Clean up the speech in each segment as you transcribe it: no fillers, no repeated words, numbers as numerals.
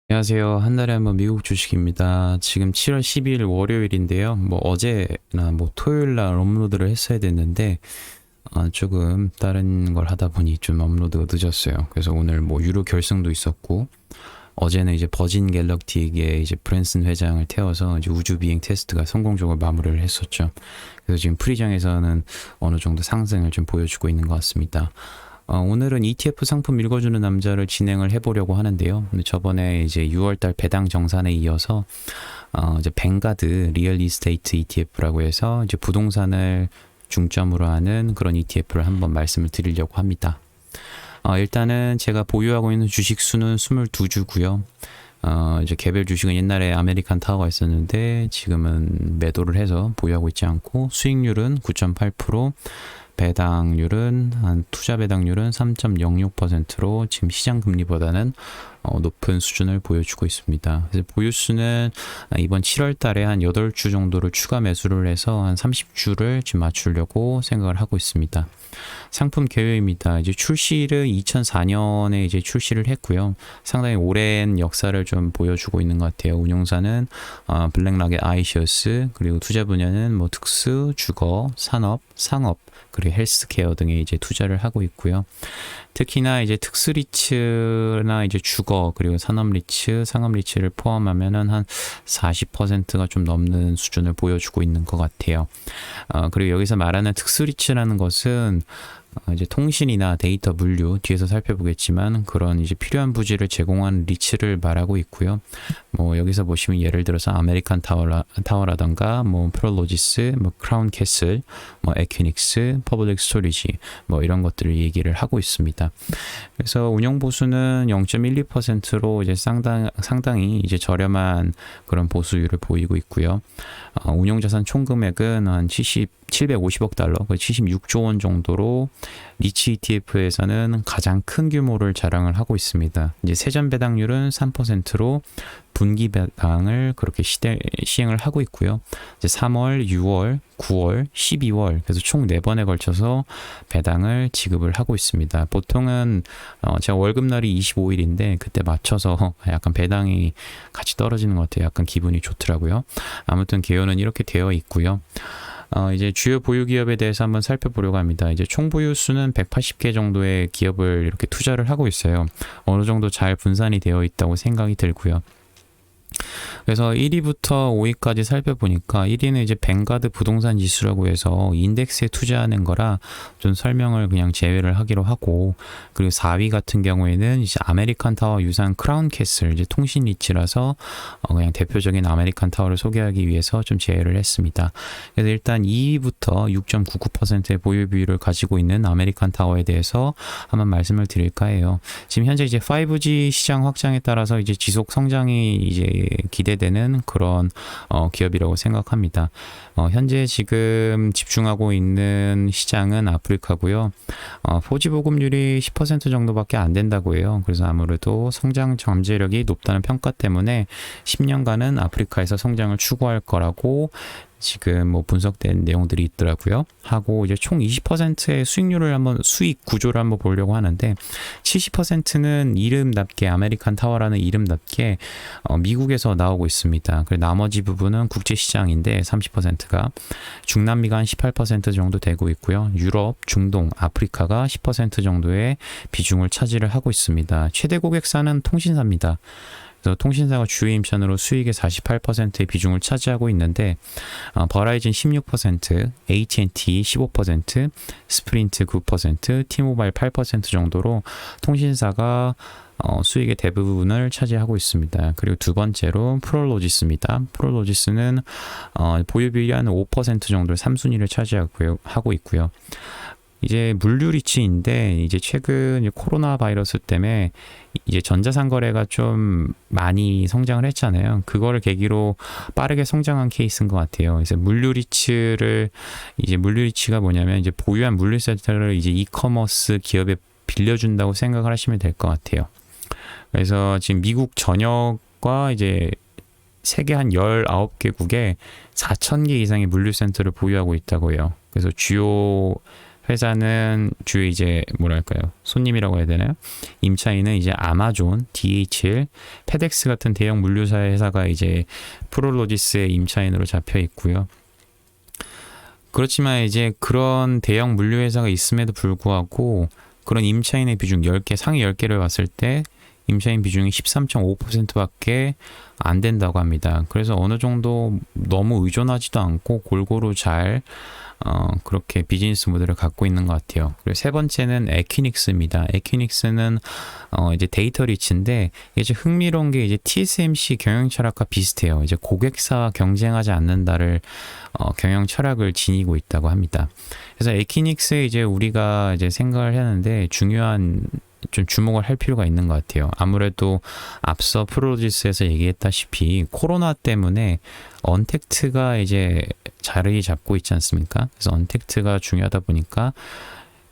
안녕하세요. 한 달에 한번 미국 주식입니다. 지금 7월 12일 월요일인데요. 어제나 토요일 날 업로드를 했어야 됐는데 조금 다른 걸 하다 보니 좀 업로드가 늦었어요. 그래서 오늘 유로 결승도 있었고 어제는 이제 버진 갤럭틱의 이제 브랜슨 회장을 태워서 이제 우주 비행 테스트가 성공적으로 마무리를 했었죠. 그래서 지금 프리장에서는 어느 정도 상승을 좀 보여주고 있는 것 같습니다. 오늘은 ETF 상품 읽어주는 남자를 진행을 해보려고 하는데요. 근데 저번에 이제 6월달 배당 정산에 이어서 이제 뱅가드 리얼 이스테이트 ETF라고 해서 이제 부동산을 중점으로 하는 그런 ETF를 한번 말씀을 드리려고 합니다. 일단은 제가 보유하고 있는 주식 수는 22주고요. 이제 개별 주식은 옛날에 아메리칸 타워가 있었는데 지금은 매도를 해서 보유하고 있지 않고 수익률은 9.8%, 투자 배당률은 3.06%로 지금 시장 금리보다는 높은 수준을 보여주고 있습니다. 그래서 보유수는 이번 7월 달에 한 8주 정도를 추가 매수를 해서 한 30주를 지금 맞추려고 생각을 하고 있습니다. 상품 개요입니다. 이제 출시를 2004년에 이제 출시를 했고요. 상당히 오랜 역사를 좀 보여주고 있는 것 같아요. 운용사는 블랙락의 아이시어스, 그리고 투자 분야는 특수, 주거, 산업, 상업, 그리고 헬스케어 등에 이제 투자를 하고 있고요. 특히나 이제 특수 리츠나 이제 주거, 그리고 산업 리츠, 상업 리츠를 포함하면은 한 40%가 좀 넘는 수준을 보여주고 있는 것 같아요. 그리고 여기서 말하는 특수 리츠라는 것은 이제 통신이나 데이터 물류 뒤에서 살펴보겠지만 그런 이제 필요한 부지를 제공하는 리츠를 말하고 있고요. 여기서 보시면 예를 들어서 아메리칸 타워라던가 프롤로지스, 크라운 캐슬, 에퀴닉스, 퍼블릭 스토리지 이런 것들을 얘기를 하고 있습니다. 그래서 운용 보수는 0.12%로 이제 상당히 이제 저렴한 그런 보수율을 보이고 있고요. 운용 자산 총 금액은 한 750억 달러, 76조 원 정도로 리츠 ETF에서는 가장 큰 규모를 자랑을 하고 있습니다. 이제 세전 배당률은 3%로 분기 배당을 그렇게 시행을 하고 있고요. 이제 3월, 6월, 9월, 12월 그래서 총 4번에 걸쳐서 배당을 지급을 하고 있습니다. 보통은 제가 월급날이 25일인데 그때 맞춰서 약간 배당이 같이 떨어지는 것 같아요. 약간 기분이 좋더라고요. 아무튼 개요는 이렇게 되어 있고요. 이제 주요 보유 기업에 대해서 한번 살펴보려고 합니다. 이제 총 보유 수는 180개 정도의 기업을 이렇게 투자를 하고 있어요. 어느 정도 잘 분산이 되어 있다고 생각이 들고요. 그래서 1위부터 5위까지 살펴보니까 1위는 이제 뱅가드 부동산 지수라고 해서 인덱스에 투자하는 거라 좀 설명을 그냥 제외를 하기로 하고, 그리고 4위 같은 경우에는 이제 아메리칸 타워 유산 크라운 캐슬, 이제 통신 리츠라서 그냥 대표적인 아메리칸 타워를 소개하기 위해서 좀 제외를 했습니다. 그래서 일단 2위부터 6.99%의 보유 비율을 가지고 있는 아메리칸 타워에 대해서 한번 말씀을 드릴까 해요. 지금 현재 이제 5G 시장 확장에 따라서 이제 지속 성장이 이제 기대되는 그런 기업이라고 생각합니다. 현재 지금 집중하고 있는 시장은 아프리카고요. 4G 보급률이 10% 정도밖에 안 된다고 해요. 그래서 아무래도 성장 잠재력이 높다는 평가 때문에 10년간은 아프리카에서 성장을 추구할 거라고 지금 분석된 내용들이 있더라고요. 하고 이제 총 20%의 수익 구조를 한번 보려고 하는데 70%는 이름답게 아메리칸 타워라는 이름답게 미국에서 나오고 있습니다. 그리고 나머지 부분은 국제 시장인데 30%가 중남미가 한 18% 정도 되고 있고요. 유럽, 중동, 아프리카가 10% 정도의 비중을 차지를 하고 있습니다. 최대 고객사는 통신사입니다. 통신사가 주요 임차으로 수익의 48%의 비중을 차지하고 있는데 버라이즌 16%, AT&T 15%, 스프린트 9%, 티모바일 8% 정도로 통신사가 수익의 대부분을 차지하고 있습니다. 그리고 두 번째로 프롤로지스입니다. 프롤로지스는 보유 비율이 한 5% 정도의 3순위를 차지하고 있고요. 이제 물류 리츠인데 이제 최근 코로나 바이러스 때문에 이제 전자상거래가 좀 많이 성장을 했잖아요. 그거를 계기로 빠르게 성장한 케이스인 것 같아요. 그래서 물류 리츠가 뭐냐면 이제 보유한 물류센터를 이제 이커머스 기업에 빌려준다고 생각을 하시면 될 것 같아요. 그래서 지금 미국 전역과 이제 세계 한 19개국에 4,000개 이상의 물류센터를 보유하고 있다고 해요. 그래서 주요 회사는 주요 이제 뭐랄까요? 손님이라고 해야 되나요? 임차인은 이제 아마존, DHL, 페덱스 같은 대형 물류사 회사가 이제 프롤로지스의 임차인으로 잡혀 있고요. 그렇지만 이제 그런 대형 물류 회사가 있음에도 불구하고 그런 임차인의 비중 10개, 상위 10개를 봤을 때 임차인 비중이 13.5%밖에 안 된다고 합니다. 그래서 어느 정도 너무 의존하지도 않고 골고루 잘 그렇게 비즈니스 모델을 갖고 있는 것 같아요. 그리고 세 번째는 에퀴닉스입니다. 에퀴닉스는 이제 데이터 리치인데 이제 흥미로운 게 이제 TSMC 경영 철학과 비슷해요. 이제 고객사와 경쟁하지 않는다를 경영 철학을 지니고 있다고 합니다. 그래서 에퀴닉스 이제 우리가 이제 생각을 했는데 중요한 좀 주목을 할 필요가 있는 것 같아요. 아무래도 앞서 프로듀스에서 얘기했다시피 코로나 때문에 언택트가 이제 자리 잡고 있지 않습니까? 그래서 언택트가 중요하다 보니까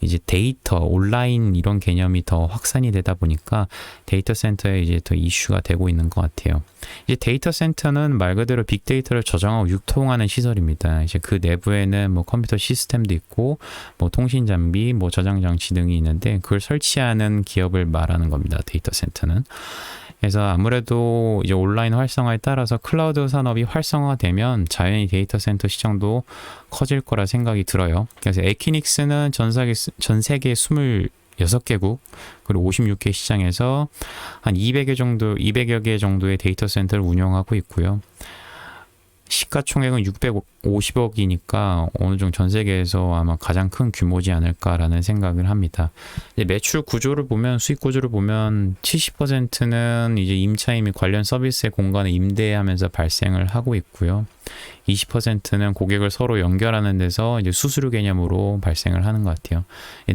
이제 데이터, 온라인 이런 개념이 더 확산이 되다 보니까 데이터 센터에 이제 더 이슈가 되고 있는 것 같아요. 이제 데이터 센터는 말 그대로 빅데이터를 저장하고 유통하는 시설입니다. 이제 그 내부에는 뭐 컴퓨터 시스템도 있고 뭐 통신 장비, 뭐 저장 장치 등이 있는데 그걸 설치하는 기업을 말하는 겁니다. 데이터 센터는. 그래서 아무래도 이제 온라인 활성화에 따라서 클라우드 산업이 활성화되면 자연히 데이터 센터 시장도 커질 거라 생각이 들어요. 그래서 에퀴닉스는 전 세계 26개국 그리고 56개 시장에서 한 200여 개 정도의 데이터 센터를 운영하고 있고요. 시가총액은 650억이니까 어느 정도 전 세계에서 아마 가장 큰 규모지 않을까라는 생각을 합니다. 이제 매출 구조를 보면 수익 구조를 보면 70%는 이제 임차인 및 관련 서비스의 공간을 임대하면서 발생을 하고 있고요. 20%는 고객을 서로 연결하는 데서 이제 수수료 개념으로 발생을 하는 것 같아요.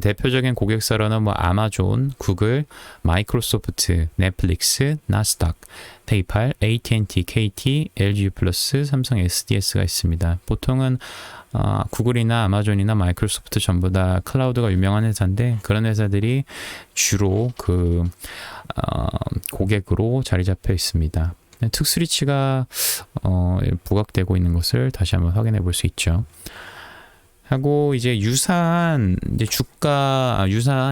대표적인 고객사로는 뭐 아마존, 구글, 마이크로소프트, 넷플릭스, 나스닥, 페이팔, AT&T, KT, LG 플러스, 삼성 SDS가 있습니다. 보통은 구글이나 아마존이나 마이크로소프트 전부 다 클라우드가 유명한 회사인데 그런 회사들이 주로 고객으로 자리 잡혀 있습니다. 특수리치가 부각되고 있는 것을 다시 한번 확인해 볼 수 있죠. 하고 이제 유사한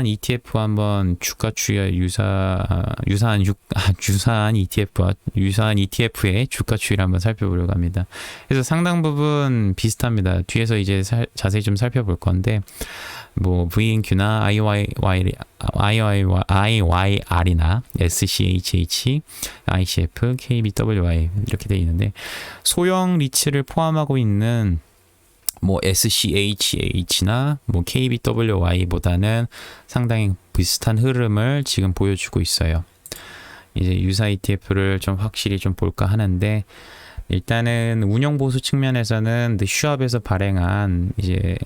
ETF 한번 주가 추이 유사한 ETF의 주가 추이를 한번 살펴보려고 합니다. 그래서 상당 부분 비슷합니다. 뒤에서 이제 자세히 좀 살펴볼 건데 뭐 VNQ나 IYR이나 SCHH, ICF, KBWY 이렇게 되어 있는데 소형 리츠를 포함하고 있는 뭐 SCHH나 뭐 KBWY보다는 상당히 비슷한 흐름을 지금 보여주고 있어요. 이제 유사 ETF를 좀 확실히 좀 볼까 하는데 일단은 운영 보수 측면에서는 슈왑에서 발행한 이제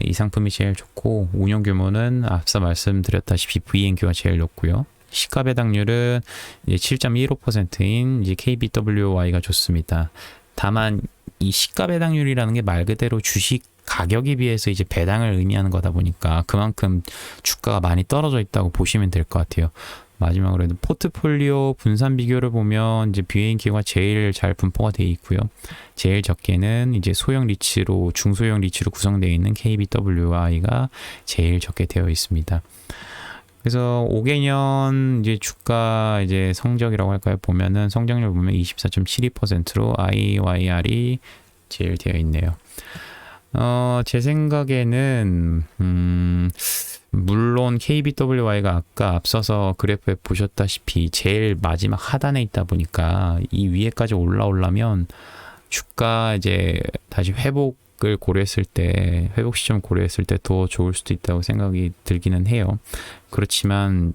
이 상품이 제일 좋고 운영 규모는 앞서 말씀드렸다시피 VNQ가 제일 높고요. 시가 배당률은 이제 7.15%인 이제 KBWY가 좋습니다. 다만 이 시가 배당률이라는 게 말 그대로 주식 가격에 비해서 이제 배당을 의미하는 거다 보니까 그만큼 주가가 많이 떨어져 있다고 보시면 될 것 같아요. 마지막으로 포트폴리오 분산 비교를 보면 이제 BNK가 제일 잘 분포가 되어 있고요. 제일 적게는 이제 소형 리츠로 중소형 리츠로 구성되어 있는 KBWI가 제일 적게 되어 있습니다. 그래서 5개년 이제 주가 이제 성적이라고 할까요? 보면은 성장률 보면 24.72%로 IYR이 제일 되어 있네요. 제 생각에는 물론 KBWY가 아까 앞서서 그래프에 보셨다시피 제일 마지막 하단에 있다 보니까 이 위에까지 올라오려면 주가 이제 다시 회복 시점 고려했을 때 더 좋을 수도 있다고 생각이 들기는 해요. 그렇지만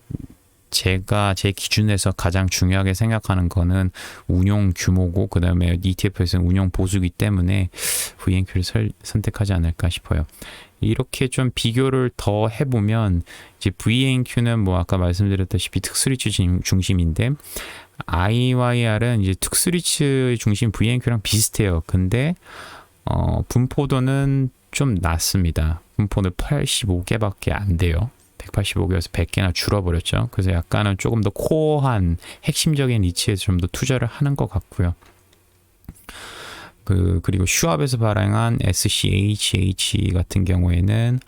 제가 제 기준에서 가장 중요하게 생각하는 거는 운용 규모고 그 다음에 ETF에서는 운용 보수기 때문에 VNQ를 선택하지 않을까 싶어요. 이렇게 좀 비교를 더 해보면 이제 VNQ는 뭐 아까 말씀드렸다시피 특수리츠 중심인데 IYR은 이제 특수리츠 중심 VNQ랑 비슷해요. 근데 분포도는 좀 낮습니다. 분포는 85개밖에 안 돼요. 185개에서 100개나 줄어버렸죠. 그래서 약간은 조금 더 코어한 핵심적인 리치에 좀 더 투자를 하는 것 같고요. 그리고 슈왑에서 발행한 SCHH 같은 경우에는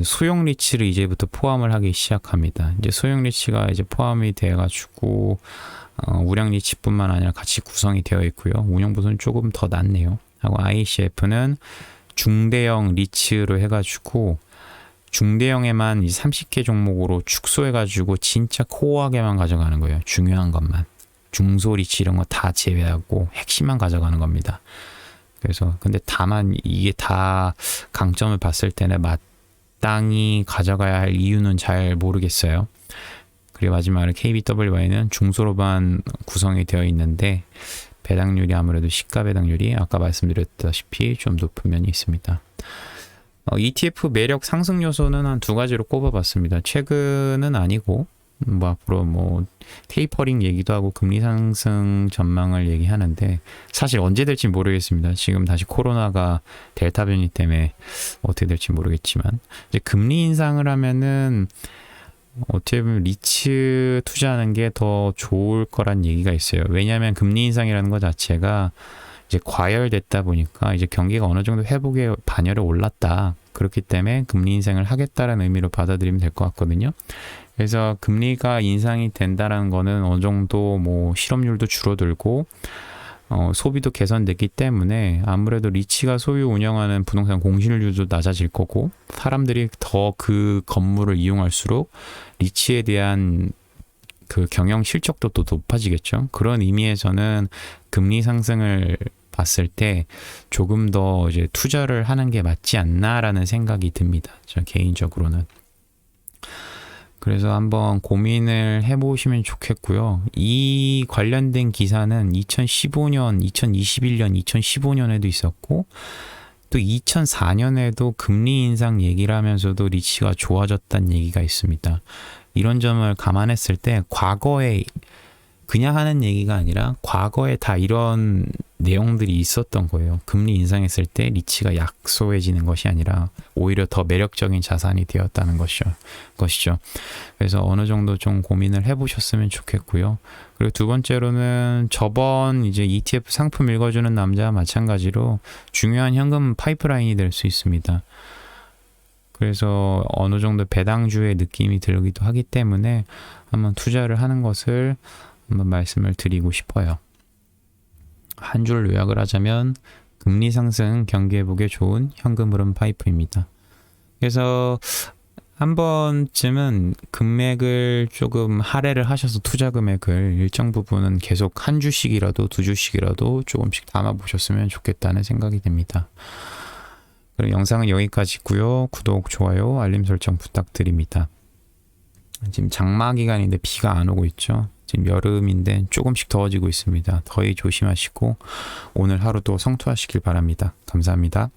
소형 리츠를 이제부터 포함을 하기 시작합니다. 이제 소형 리츠가 이제 포함이 돼가지고 우량 리츠뿐만 아니라 같이 구성이 되어 있고요. 운영 보수는 조금 더 낫네요. 하고 ICF는 중대형 리츠로 해가지고 중대형에만 30개 종목으로 축소해가지고 진짜 코어하게만 가져가는 거예요. 중요한 것만. 중소 리츠 이런 거 다 제외하고 핵심만 가져가는 겁니다. 그래서 근데 다만 이게 다 강점을 봤을 때는 마땅히 가져가야 할 이유는 잘 모르겠어요. 그리고 마지막으로 KBWY는 중소로만 구성이 되어 있는데 배당률이 아무래도 시가 배당률이 아까 말씀드렸다시피 좀 높은 면이 있습니다. ETF 매력 상승 요소는 한 두 가지로 꼽아봤습니다. 최근은 아니고 앞으로 테이퍼링 얘기도 하고 금리 상승 전망을 얘기하는데 사실 언제 될지 모르겠습니다. 지금 다시 코로나가 델타 변이 때문에 어떻게 될지 모르겠지만 이제 금리 인상을 하면은 어떻게 보면 리츠 투자하는 게 더 좋을 거란 얘기가 있어요. 왜냐하면 금리 인상이라는 것 자체가 이제 과열됐다 보니까 이제 경기가 어느 정도 회복에 반열에 올랐다. 그렇기 때문에 금리 인상을 하겠다라는 의미로 받아들이면 될 것 같거든요. 그래서 금리가 인상이 된다라는 거는 어느 정도 실업률도 줄어들고 소비도 개선됐기 때문에 아무래도 리츠가 소유 운영하는 부동산 공실률도 낮아질 거고 사람들이 더 그 건물을 이용할수록 리츠에 대한 그 경영 실적도 또 높아지겠죠. 그런 의미에서는 금리 상승을 봤을 때 조금 더 이제 투자를 하는 게 맞지 않나라는 생각이 듭니다. 저 개인적으로는. 그래서 한번 고민을 해보시면 좋겠고요. 이 관련된 기사는 2015년, 2021년, 2015년에도 있었고 또 2004년에도 금리 인상 얘기를 하면서도 리츠가 좋아졌다는 얘기가 있습니다. 이런 점을 감안했을 때 과거에 그냥 하는 얘기가 아니라 과거에 다 이런 내용들이 있었던 거예요. 금리 인상했을 때 리츠가 약소해지는 것이 아니라 오히려 더 매력적인 자산이 되었다는 것이죠. 그래서 어느 정도 좀 고민을 해보셨으면 좋겠고요. 그리고 두 번째로는 저번 이제 ETF 상품 읽어주는 남자와 마찬가지로 중요한 현금 파이프라인이 될 수 있습니다. 그래서 어느 정도 배당주의 느낌이 들기도 하기 때문에 한번 투자를 하는 것을 한번 말씀을 드리고 싶어요. 한 줄 요약을 하자면 금리 상승 경계회복에 좋은 현금 흐름 파이프입니다. 그래서 한 번쯤은 금액을 조금 할애를 하셔서 투자 금액을 일정 부분은 계속 한 주씩이라도 두 주씩이라도 조금씩 담아 보셨으면 좋겠다는 생각이 듭니다. 그럼 영상은 여기까지고요. 구독, 좋아요, 알림 설정 부탁드립니다. 지금 장마 기간인데 비가 안 오고 있죠. 지금 여름인데 조금씩 더워지고 있습니다. 더위 조심하시고 오늘 하루도 성투하시길 바랍니다. 감사합니다.